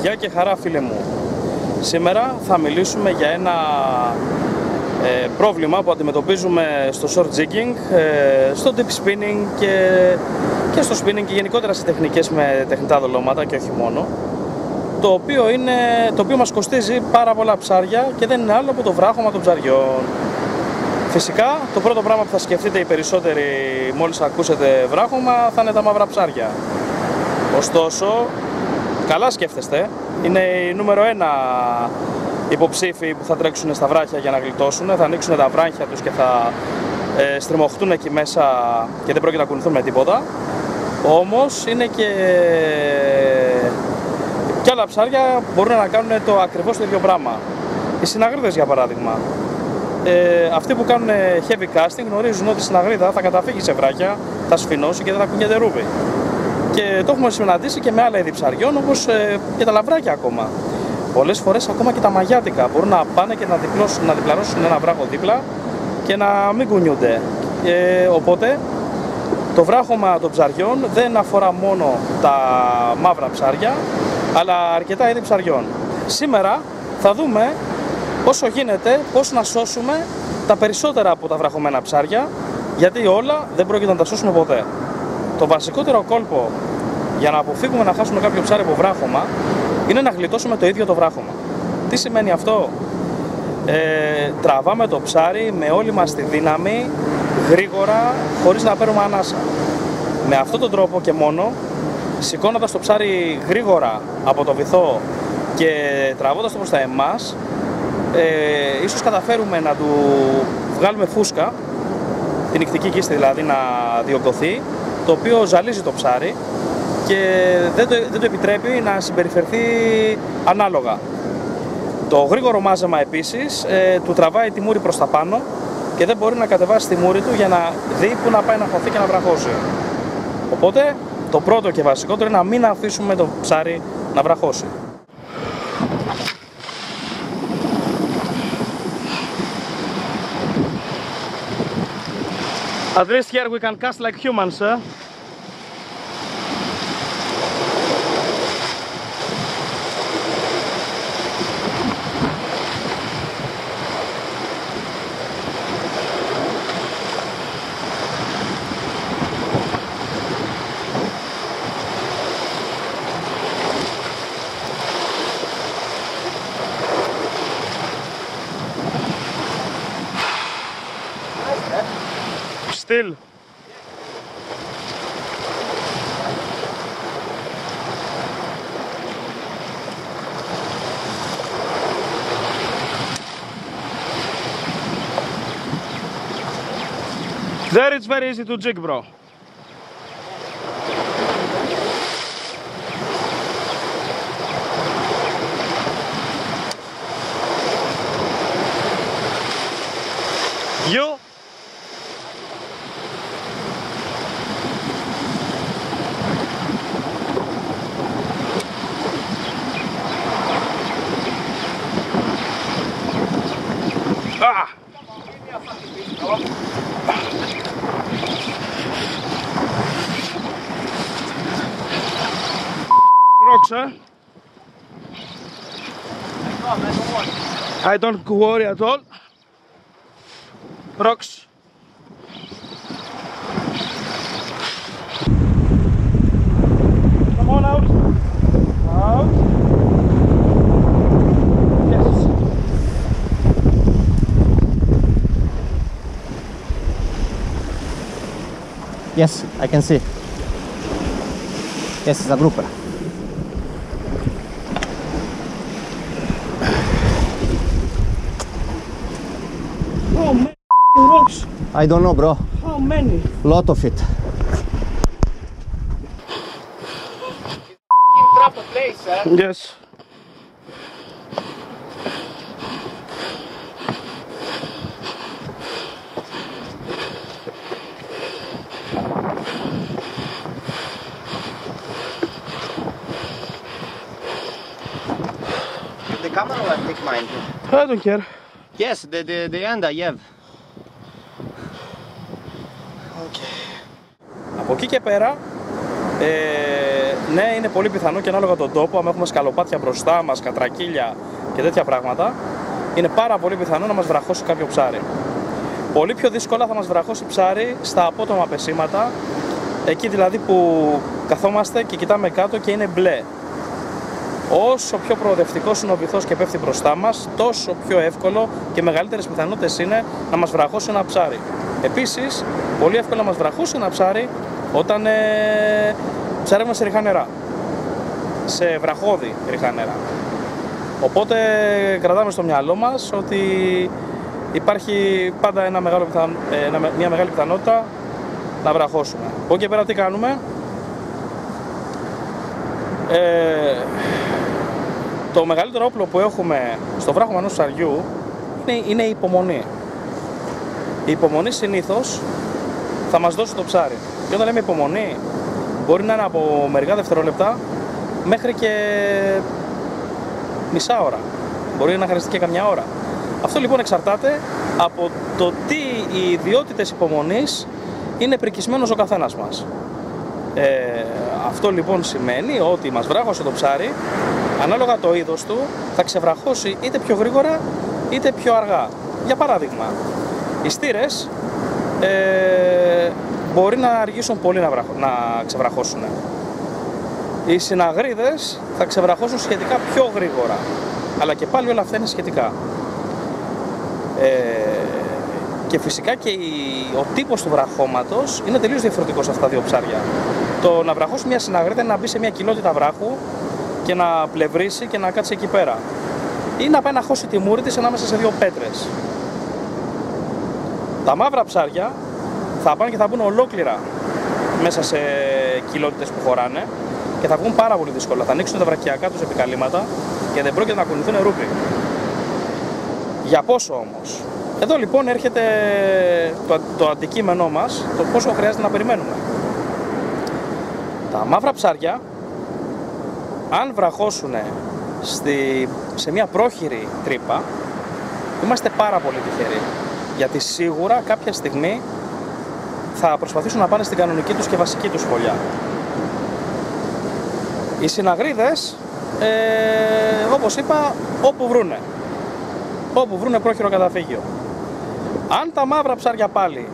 Γεια και χαρά φίλε μου. Σήμερα θα μιλήσουμε για ένα πρόβλημα που αντιμετωπίζουμε στο short jigging, στο deep spinning και στο spinning και γενικότερα σε τεχνικές με τεχνητά δολώματα και όχι μόνο, το οποίο μας κοστίζει πάρα πολλά ψάρια και δεν είναι άλλο από το βράχωμα των ψαριών. Φυσικά το πρώτο πράγμα που θα σκεφτείτε οι περισσότεροι μόλις ακούσετε βράχωμα θα είναι τα μαύρα ψάρια. Ωστόσο, καλά σκέφτεστε, είναι η νούμερο 1 υποψήφοι που θα τρέξουν στα βράχια για να γλιτώσουν, θα ανοίξουν τα βράχια τους και θα στριμωχτούν εκεί μέσα και δεν πρόκειται να κουνηθούν με τίποτα. Όμως είναι και άλλα ψάρια που μπορούν να κάνουν το ακριβώς το ίδιο πράγμα. Οι συναγρίδες για παράδειγμα. Αυτοί που κάνουν heavy casting γνωρίζουν ότι η συναγρίδα θα καταφύγει σε βράχια, θα σφινώσει και δεν θα κουνιέται ρούβι. Και το έχουμε συναντήσει και με άλλα είδη ψαριών, όπως και τα λαβράκια ακόμα. Πολλές φορές ακόμα και τα μαγιάτικα μπορούν να πάνε και να διπλαρώσουν ένα βράχο δίπλα και να μην κουνιούνται. Οπότε το βράχωμα των ψαριών δεν αφορά μόνο τα μαύρα ψάρια, αλλά αρκετά είδη ψαριών. Σήμερα θα δούμε όσο γίνεται πώς να σώσουμε τα περισσότερα από τα βραχωμένα ψάρια, γιατί όλα δεν πρόκειται να τα σώσουμε ποτέ. Το βασικότερο κόλπο για να αποφύγουμε να χάσουμε κάποιο ψάρι από βράχωμα είναι να γλιτώσουμε το ίδιο το βράχωμα. Τι σημαίνει αυτό? Τραβάμε το ψάρι με όλη μας τη δύναμη, γρήγορα, χωρίς να παίρνουμε ανάσα. Με αυτόν τον τρόπο και μόνο, σηκώνοντας το ψάρι γρήγορα από το βυθό και τραβώντας το προς τα εμάς, ίσως καταφέρουμε να του βγάλουμε φούσκα, την ικτική κίστη δηλαδή να διωγγωθεί, το οποίο ζαλίζει το ψάρι και δεν το επιτρέπει να συμπεριφερθεί ανάλογα. Το γρήγορο μάζεμα επίσης του τραβάει τη μούρη προς τα πάνω και δεν μπορεί να κατεβάσει τη μούρη του για να δει που να πάει να χωθεί και να βραχώσει. Οπότε το πρώτο και βασικότερο είναι να μην αφήσουμε το ψάρι να βραχώσει. At least here we can cast like humans, sir. Still. There it's very easy to jig, bro. You? Ah! Rocks, huh? I don't worry at all. Rocks. Come on out. Out. Yes. Yes, I can see. Yes, it's a grouper. How many rocks? I don't know, bro. How many? Lot of it. Trap a place, Yes. The camera will take mine. I don't care. Yes, the end I have. Από εκεί και πέρα Ναι, είναι πολύ πιθανό και ανάλογα τον τόπο, αν έχουμε σκαλοπάτια μπροστά μας, κατρακύλια και τέτοια πράγματα, είναι πάρα πολύ πιθανό να μας βραχώσει κάποιο ψάρι. Πολύ πιο δύσκολα θα μας βραχώσει ψάρι στα απότομα πεσήματα, εκεί δηλαδή που καθόμαστε και κοιτάμε κάτω και είναι μπλε. Όσο πιο προοδευτικός είναι ο βυθός και πέφτει μπροστά μας, τόσο πιο εύκολο και μεγαλύτερες πιθανότητες είναι να μας βραχώσει ένα ψάρι. Επίσης, πολύ εύκολα να μας βραχώσει ένα ψάρι όταν ψαρεύουμε σε ριχά νερά, σε βραχώδη ριχά νερά. Οπότε κρατάμε στο μυαλό μας ότι υπάρχει πάντα μια μεγάλη πιθανότητα να βραχώσουμε. Από εκεί και πέρα τι κάνουμε? Το μεγαλύτερο όπλο που έχουμε στο βράχωμα ενός ψαριού είναι η υπομονή. Η υπομονή συνήθως θα μας δώσει το ψάρι. Και όταν λέμε υπομονή, μπορεί να είναι από μερικά δευτερόλεπτα μέχρι και μισά ώρα. Μπορεί να χρειαστεί και καμιά ώρα. Αυτό λοιπόν εξαρτάται από το τι οι ιδιότητες υπομονής είναι πρικισμένος ο καθένας μας. Αυτό λοιπόν σημαίνει ότι μας βράχωσε το ψάρι, ανάλογα το είδος του, θα ξεβραχώσει είτε πιο γρήγορα είτε πιο αργά. Για παράδειγμα, οι στήρες μπορεί να αργήσουν πολύ να ξεβραχώσουν. Οι συναγρίδες θα ξεβραχώσουν σχετικά πιο γρήγορα, αλλά και πάλι όλα αυτά είναι σχετικά. Και φυσικά και ο τύπος του βραχώματος είναι τελείως διαφορετικός σε αυτά τα δύο ψάρια. Το να βραχώσει μια συναγρίδα είναι να μπει σε μια κοιλότητα βράχου και να πλευρίσει και να κάτσει εκεί πέρα. Ή να πάει να χώσει τη μούρη της ανάμεσα σε δύο πέτρες. Τα μαύρα ψάρια θα πάνε και θα μπουν ολόκληρα μέσα σε κοιλότητες που χωράνε και θα βγουν πάρα πολύ δύσκολα. Θα ανοίξουν τα βραχιακά τους επικαλύματα και δεν πρόκειται να κουνηθούν ρούπι. Για πόσο όμως? Εδώ λοιπόν έρχεται το αντικείμενό μας, το πόσο χρειάζεται να περιμένουμε. Τα μαύρα ψάρια, αν βραχώσουν σε μια πρόχειρη τρύπα, είμαστε πάρα πολύ τυχεροί. Γιατί σίγουρα κάποια στιγμή θα προσπαθήσουν να πάνε στην κανονική τους και βασική τους φωλιά. Οι συναγρίδες, όπως είπα, όπου βρούνε πρόχειρο καταφύγιο. Αν τα μαύρα ψάρια πάλι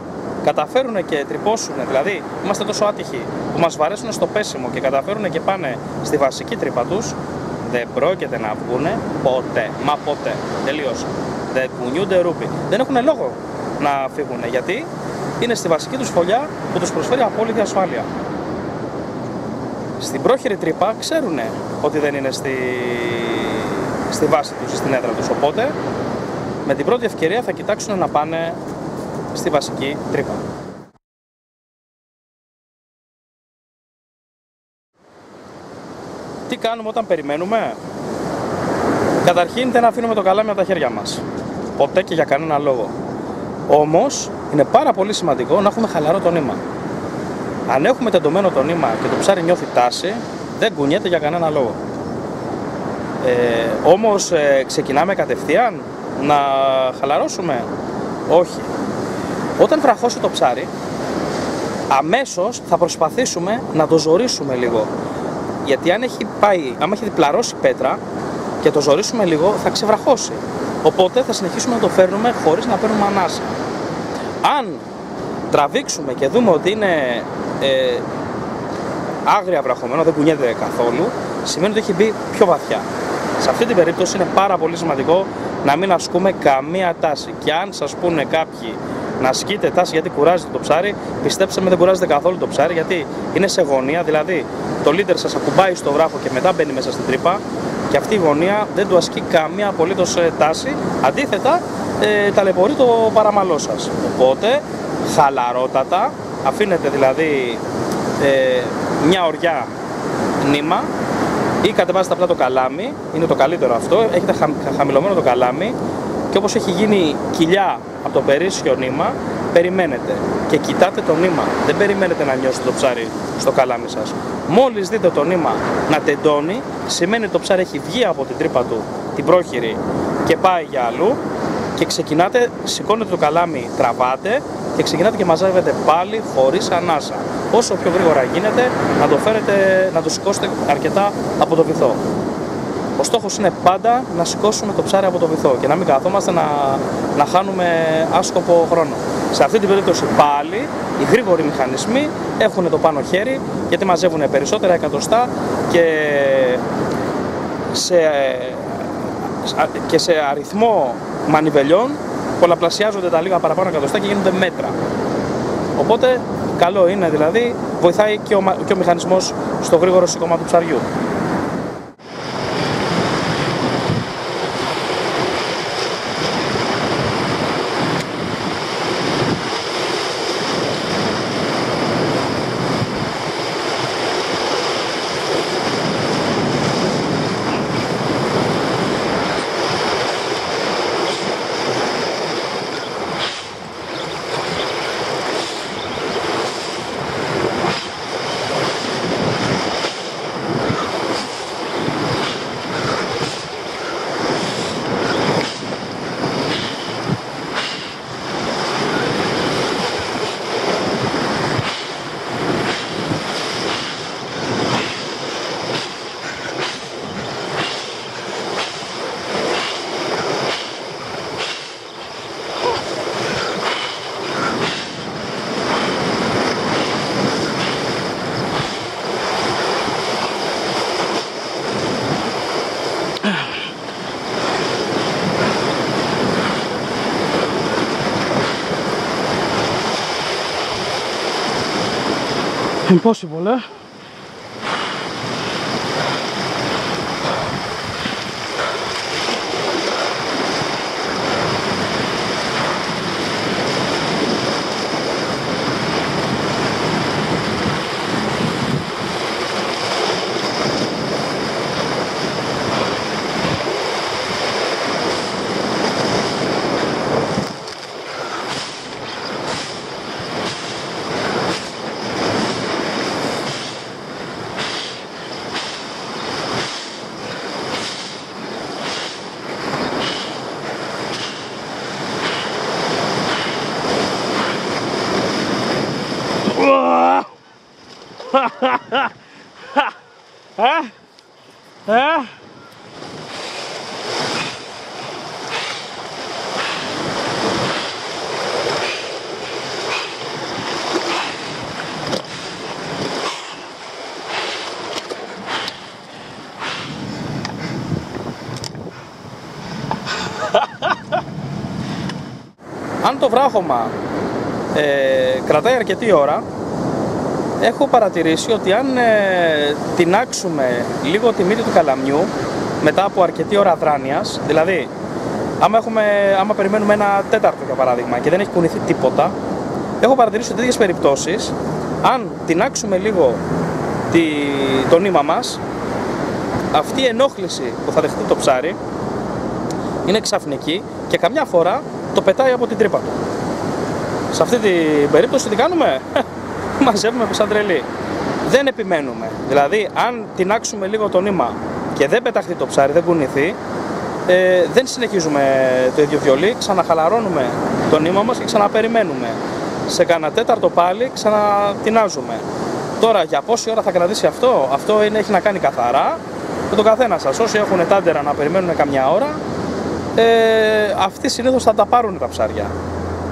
καταφέρουν και τρυπώσουν, δηλαδή είμαστε τόσο άτυχοι που μας βαρέσουν στο πέσιμο και καταφέρουν και πάνε στη βασική τρύπα τους, δεν πρόκειται να βγούνε ποτέ, μα ποτέ, τελείωσε. Δεν κουνιούνται ρούπι. Δεν έχουν λόγο να φύγουν, γιατί είναι στη βασική τους φωλιά που τους προσφέρει απόλυτη ασφάλεια. Στην πρόχειρη τρύπα ξέρουν ότι δεν είναι στη βάση τους ή στην έδρα τους, οπότε με την πρώτη ευκαιρία θα κοιτάξουν να πάνε στη βασική τρύπα. Τι κάνουμε όταν περιμένουμε? Καταρχήν δεν αφήνουμε το καλάμι από τα χέρια μας. Ποτέ και για κανένα λόγο. Όμως είναι πάρα πολύ σημαντικό να έχουμε χαλαρό το νήμα. Αν έχουμε τεντωμένο το νήμα και το ψάρι νιώθει τάση, δεν κουνιέται για κανένα λόγο. Όμως ξεκινάμε κατευθείαν να χαλαρώσουμε? Όχι. Όταν βραχώσει το ψάρι, αμέσως θα προσπαθήσουμε να το ζορίσουμε λίγο. Γιατί αν έχει διπλαρώσει πέτρα και το ζορίσουμε λίγο, θα ξεβραχώσει. Οπότε θα συνεχίσουμε να το φέρνουμε χωρίς να παίρνουμε ανάσα. Αν τραβήξουμε και δούμε ότι είναι άγρια βραχωμένο, δεν κουνιέται καθόλου, σημαίνει ότι έχει μπει πιο βαθιά. Σε αυτή την περίπτωση είναι πάρα πολύ σημαντικό να μην ασκούμε καμία τάση. Και αν σας πούνε κάποιοι να ασκείτε τάση γιατί κουράζετε το ψάρι, πιστέψτε με, δεν κουράζετε καθόλου το ψάρι, γιατί είναι σε γωνία, δηλαδή το leader σας ακουμπάει στο βράχο και μετά μπαίνει μέσα στην τρύπα και αυτή η γωνία δεν του ασκεί καμία απολύτως τάση, αντίθετα ταλαιπωρεί το παραμαλό σας. Οπότε χαλαρότατα, αφήνετε δηλαδή μια ωριά νήμα ή κατεβάζετε απλά το καλάμι, είναι το καλύτερο αυτό, έχετε χαμηλωμένο το καλάμι και όπως έχει γίνει κοιλιά από το περίσσιο νήμα, περιμένετε και κοιτάτε το νήμα. Δεν περιμένετε να νιώσετε το ψάρι στο καλάμι σας. Μόλις δείτε το νήμα να τεντώνει, σημαίνει ότι το ψάρι έχει βγει από την τρύπα του, την πρόχειρη, και πάει για αλλού και ξεκινάτε, σηκώνετε το καλάμι, τραβάτε και ξεκινάτε και μαζεύετε πάλι χωρίς ανάσα. Όσο πιο γρήγορα γίνεται να το σηκώσετε αρκετά από το βυθό. Ο στόχος είναι πάντα να σηκώσουμε το ψάρι από το βυθό και να μην καθόμαστε να χάνουμε άσκοπο χρόνο. Σε αυτή την περίπτωση πάλι οι γρήγοροι μηχανισμοί έχουν το πάνω χέρι γιατί μαζεύουν περισσότερα εκατοστά και σε αριθμό μανιβελιών πολλαπλασιάζονται τα λίγα παραπάνω εκατοστά και γίνονται μέτρα. Οπότε καλό είναι, δηλαδή βοηθάει και ο μηχανισμός στο γρήγορο σήκωμα του ψαριού. Impossible, eh? Αν το βράχωμα κρατάει αρκετή ώρα, έχω παρατηρήσει ότι αν τινάξουμε λίγο τη μύτη του καλαμιού μετά από αρκετή ώρα δράνειας, δηλαδή άμα περιμένουμε ένα τέταρτο για παράδειγμα και δεν έχει κουνηθεί τίποτα, έχω παρατηρήσει ότι τέτοιες περιπτώσεις, αν τινάξουμε λίγο το νήμα μας, αυτή η ενόχληση που θα δεχτεί το ψάρι είναι ξαφνική και καμιά φορά το πετάει από την τρύπα του. Σε αυτή την περίπτωση τι κάνουμε? Μαζεύουμε σαν τρελή. Δεν επιμένουμε. Δηλαδή, αν τινάξουμε λίγο το νήμα και δεν πεταχτεί το ψάρι, δεν κουνηθεί, δεν συνεχίζουμε το ίδιο βιολί, ξαναχαλαρώνουμε το νήμα μας και ξαναπεριμένουμε. Σε κανένα τέταρτο πάλι ξανατινάζουμε. Τώρα, για πόση ώρα θα κρατήσει αυτό έχει να κάνει καθαρά με τον καθένα σας. Όσοι έχουν τάντερα να περιμένουν καμιά ώρα, αυτοί συνήθως θα τα πάρουν τα ψάρια.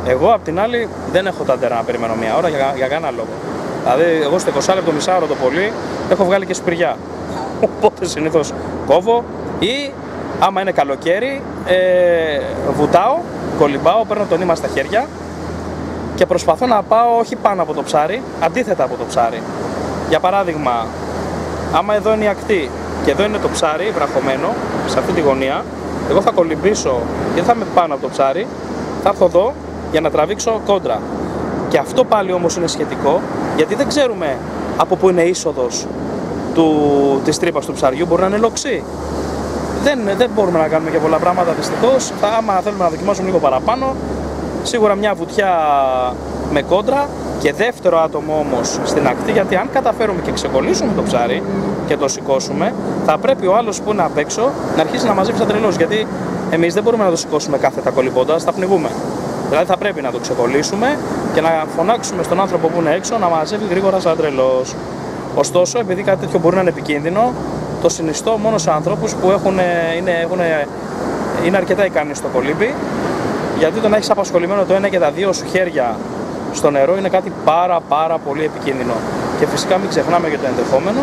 Εγώ απ' την άλλη δεν έχω τάντερα να περιμένω μια ώρα για κανένα λόγο. Δηλαδή, εγώ στο 20 λεπτό, μισάωρο το πολύ, έχω βγάλει και σπηριά. Οπότε συνήθως κόβω ή άμα είναι καλοκαίρι, βουτάω, κολυμπάω, παίρνω το νήμα στα χέρια και προσπαθώ να πάω όχι πάνω από το ψάρι, αντίθετα από το ψάρι. Για παράδειγμα, άμα εδώ είναι η ακτή και εδώ είναι το ψάρι βραχωμένο, σε αυτή τη γωνία, εγώ θα κολυμπήσω και δεν θα είμαι πάνω από το ψάρι, θα έρθω εδώ για να τραβήξω κόντρα. Και αυτό πάλι όμως είναι σχετικό, γιατί δεν ξέρουμε από πού είναι η είσοδος της τρύπας του ψαριού, μπορεί να είναι λοξή. Δεν μπορούμε να κάνουμε και πολλά πράγματα δυστυχώς. Άμα θέλουμε να δοκιμάσουμε λίγο παραπάνω, σίγουρα μια βουτιά με κόντρα και δεύτερο άτομο όμως στην ακτή, γιατί αν καταφέρουμε και ξεκολλήσουμε το ψάρι και το σηκώσουμε, θα πρέπει ο άλλος που είναι απ' έξω να αρχίσει να μαζεύει σαν τρελός, γιατί εμείς δεν μπορούμε να το σηκώσουμε κάθετα κολυμπώντας, θα πνιγούμε. Δηλαδή θα πρέπει να το ξεκολλήσουμε, και να φωνάξουμε στον άνθρωπο που είναι έξω να μαζεύει γρήγορα σαν τρελός. Ωστόσο, επειδή κάτι τέτοιο μπορεί να είναι επικίνδυνο, το συνιστώ μόνο σε ανθρώπους που είναι αρκετά ικανοί στο κολύμπι, γιατί το να έχεις απασχολημένο το ένα και τα δύο σου χέρια στο νερό είναι κάτι πάρα πολύ επικίνδυνο. Και φυσικά μην ξεχνάμε και το ενδεχόμενο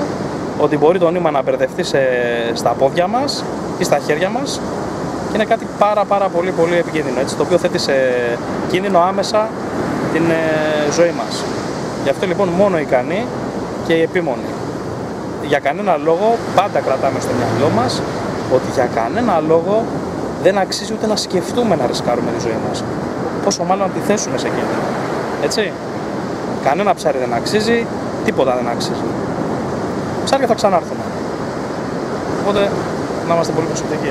ότι μπορεί το νήμα να μπερδευτεί στα πόδια μας ή στα χέρια μας και είναι κάτι πάρα πολύ επικίνδυνο, έτσι, το οποίο θέτει σε κίνδυνο άμεσα την ζωή μας. Γι' αυτό λοιπόν μόνο ικανοί και οι επίμονοι. Για κανένα λόγο πάντα κρατάμε στο μυαλό μας ότι για κανένα λόγο δεν αξίζει ούτε να σκεφτούμε να ρισκάρουμε τη ζωή μας. Πόσο μάλλον να τη θέσουμε σε κίνδυνο. Έτσι. Κανένα ψάρι δεν αξίζει, τίποτα δεν αξίζει. Ψάρια θα ξανάρθουν. Οπότε να είμαστε πολύ προσεκτικοί,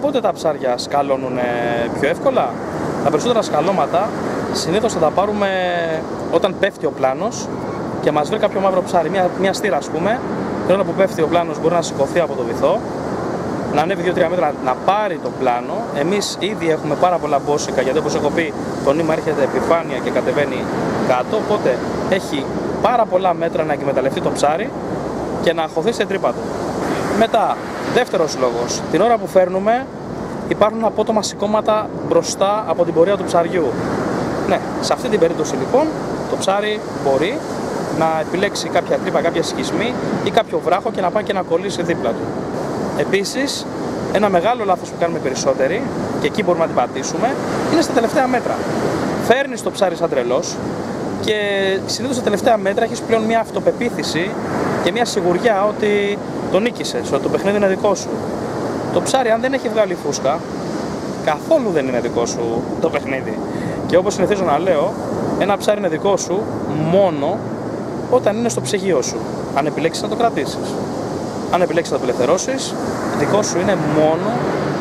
Πότε τα ψάρια σκαλώνουν πιο εύκολα? Τα περισσότερα σκαλώματα συνήθως θα τα πάρουμε όταν πέφτει ο πλάνος και μας βρει κάποιο μαύρο ψάρι, μια στήρα ας πούμε. Την ώρα που πέφτει ο πλάνος μπορεί να σηκωθεί από το βυθό, να ανέβει 2-3 μέτρα, να πάρει το πλάνο. Εμείς ήδη έχουμε πάρα πολλά μπόσικα, γιατί όπως έχω πει το νήμα έρχεται επιφάνεια και κατεβαίνει κάτω, οπότε έχει πάρα πολλά μέτρα να εκμεταλλευτεί το ψάρι και να χωθεί σε τρύπα του. Μετά, δεύτερος λόγος, την ώρα που φέρνουμε υπάρχουν απότομα σηκώματα μπροστά από την πορεία του ψαριού. Ναι, σε αυτή την περίπτωση λοιπόν το ψάρι μπορεί να επιλέξει κάποια τρύπα, κάποια σχισμή ή κάποιο βράχο και να πάει και να κολλήσει δίπλα του. Επίσης, ένα μεγάλο λάθος που κάνουμε περισσότεροι, και εκεί μπορούμε να την πατήσουμε, είναι στα τελευταία μέτρα. Φέρνεις το ψάρι σαν τρελός και συνήθως στα τελευταία μέτρα έχεις πλέον μια αυτοπεποίθηση και μια σιγουριά ότι το νίκησες, ότι το παιχνίδι είναι δικό σου. Το ψάρι, αν δεν έχει βγάλει φούσκα, καθόλου δεν είναι δικό σου το παιχνίδι. Και όπως συνηθίζω να λέω, ένα ψάρι είναι δικό σου μόνο όταν είναι στο ψυγείο σου. Αν επιλέξεις να το κρατήσεις. Αν επιλέξεις να το απελευθερώσεις, δικό σου είναι μόνο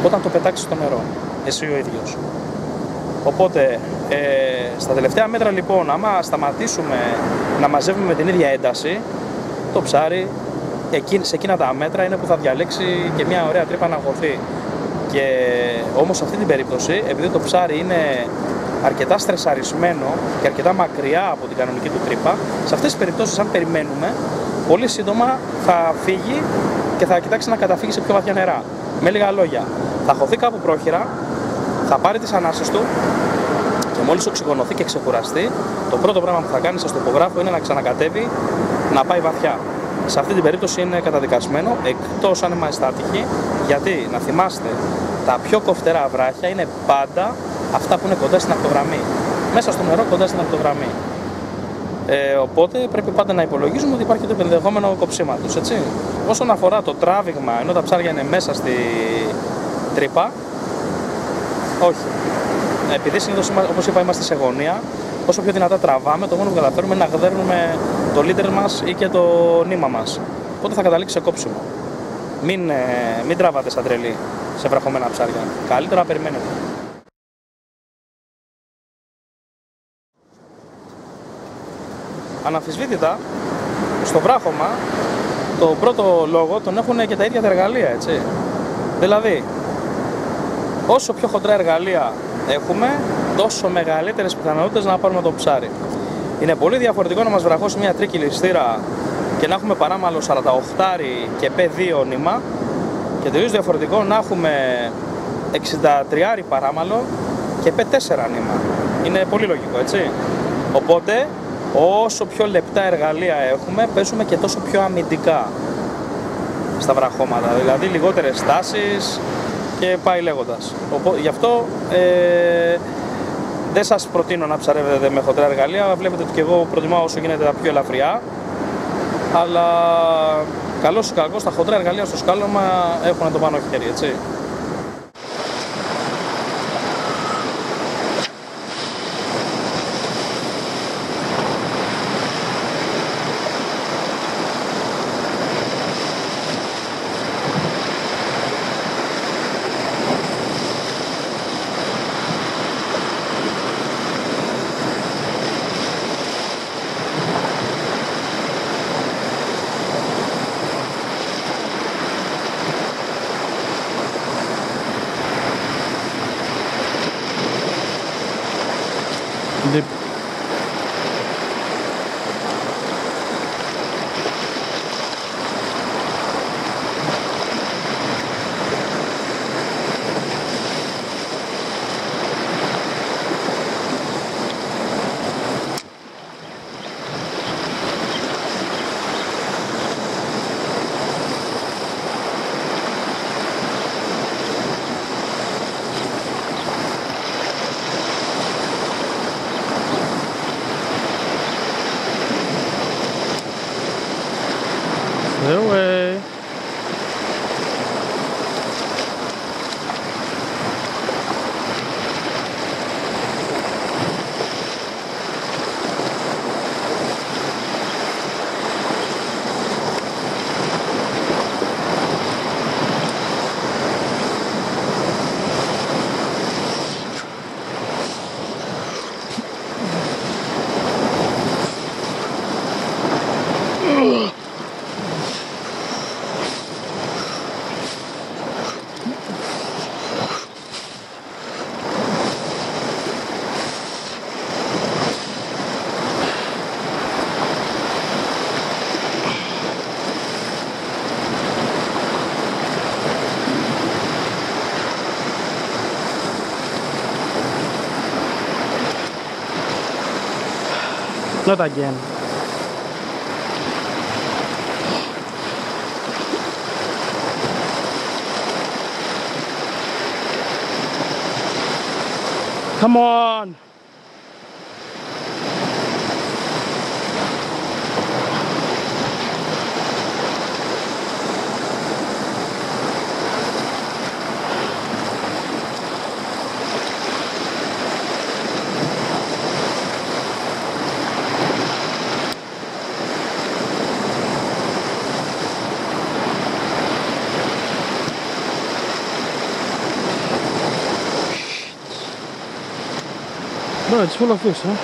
όταν το πετάξεις στο νερό. Εσύ ο ίδιος. Οπότε, στα τελευταία μέτρα λοιπόν, άμα σταματήσουμε να μαζεύουμε με την ίδια ένταση, το ψάρι σε εκείνα τα μέτρα είναι που θα διαλέξει και μια ωραία τρύπα να αγωθεί. Και όμως σε αυτή την περίπτωση, επειδή το ψάρι είναι αρκετά στρεσαρισμένο και αρκετά μακριά από την κανονική του τρύπα, σε αυτές τις περιπτώσεις, αν περιμένουμε, πολύ σύντομα θα φύγει και θα κοιτάξει να καταφύγει σε πιο βαθιά νερά. Με λίγα λόγια, θα χωθεί κάπου πρόχειρα, θα πάρει τις ανάσες του και μόλις οξυγονωθεί και ξεκουραστεί, το πρώτο πράγμα που θα κάνει, σας το υπογράφω, είναι να ξανακατέβει, να πάει βαθιά. Σε αυτή την περίπτωση είναι καταδικασμένο, εκτός αν είμαστε άτυχοι, γιατί να θυμάστε, τα πιο κοφτερά βράχια είναι πάντα αυτά που είναι κοντά στην ακτογραμμή. Μέσα στο νερό, κοντά στην ακτογραμμή. Οπότε πρέπει πάντα να υπολογίζουμε ότι υπάρχει το ενδεχόμενο κοψίματος, έτσι. Όσον αφορά το τράβηγμα, ενώ τα ψάρια είναι μέσα στη τρύπα, όχι. Επειδή συνήθως, όπως είπα, είμαστε σε γωνία, όσο πιο δυνατά τραβάμε, το μόνο που καταφέρουμε είναι να γδέρνουμε το λίτερ μας ή και το νήμα μας. Οπότε θα καταλήξει σε κόψιμο. Μην τραβάτε σαν τρελή σε βραχωμένα ψάρια. Καλύτερα να περιμένετε. Αναμφισβήτητα, στο βράχωμα, το πρώτο λόγο τον έχουν και τα ίδια τα εργαλεία, έτσι. Δηλαδή, όσο πιο χοντρά εργαλεία έχουμε, τόσο μεγαλύτερες πιθανότητες να πάρουμε το ψάρι. Είναι πολύ διαφορετικό να μας βραχώσει μια τρίκυλη στήρα και να έχουμε παράμαλο 48 και P2 νήμα, και τελείως διαφορετικό να έχουμε 63 παράμαλο και P4 νήμα. Είναι πολύ λογικό, έτσι. Οπότε, όσο πιο λεπτά εργαλεία έχουμε, παίζουμε και τόσο πιο αμυντικά στα βραχώματα. Δηλαδή λιγότερες στάσεις και πάει λέγοντας. Γι' αυτό δεν σας προτείνω να ψαρεύετε με χοντρά εργαλεία. Βλέπετε ότι και εγώ προτιμάω όσο γίνεται τα πιο ελαφριά. Αλλά καλώς ή κακώς τα χοντρά εργαλεία στο σκάλωμα έχουν το πάνω χέρι, έτσι. No way. Not again. Come on. No, it's full of fish, huh?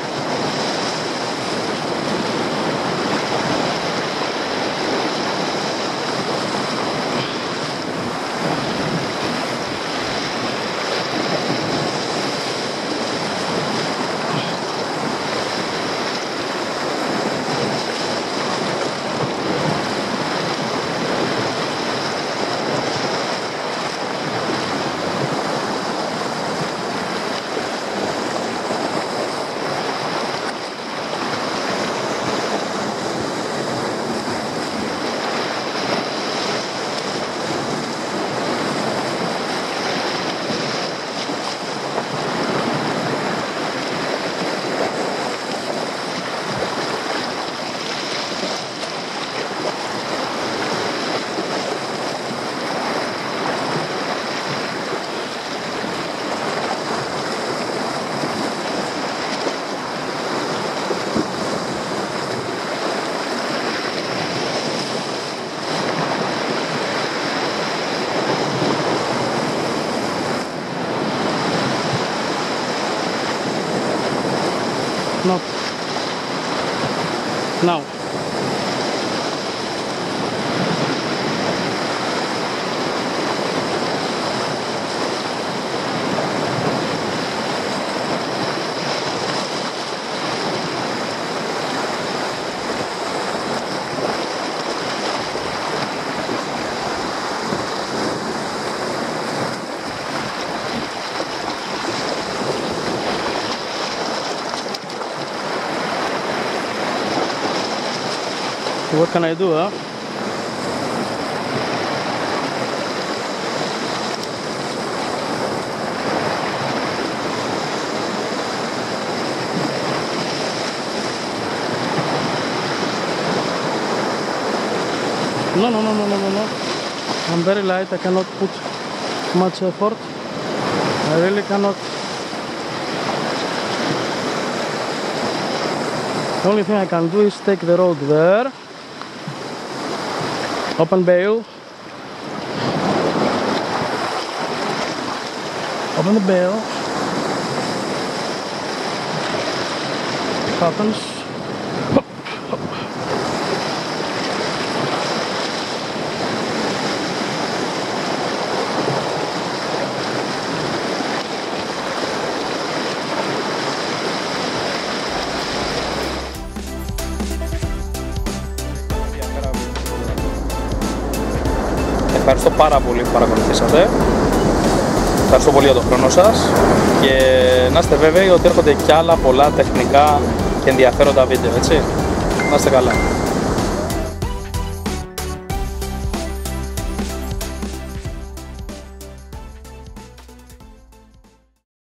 No. Now. What can I do, huh? No. I'm very light, I cannot put much effort. I really cannot. The only thing I can do is take the road there. Open bail. Open the bail. Happens. Hop, hop. Ευχαριστώ πάρα πολύ που παρακολουθήσατε. Ευχαριστώ πολύ για τον χρόνο σας και να είστε βέβαιοι ότι έρχονται κι άλλα πολλά τεχνικά και ενδιαφέροντα βίντεο, έτσι. Να είστε καλά.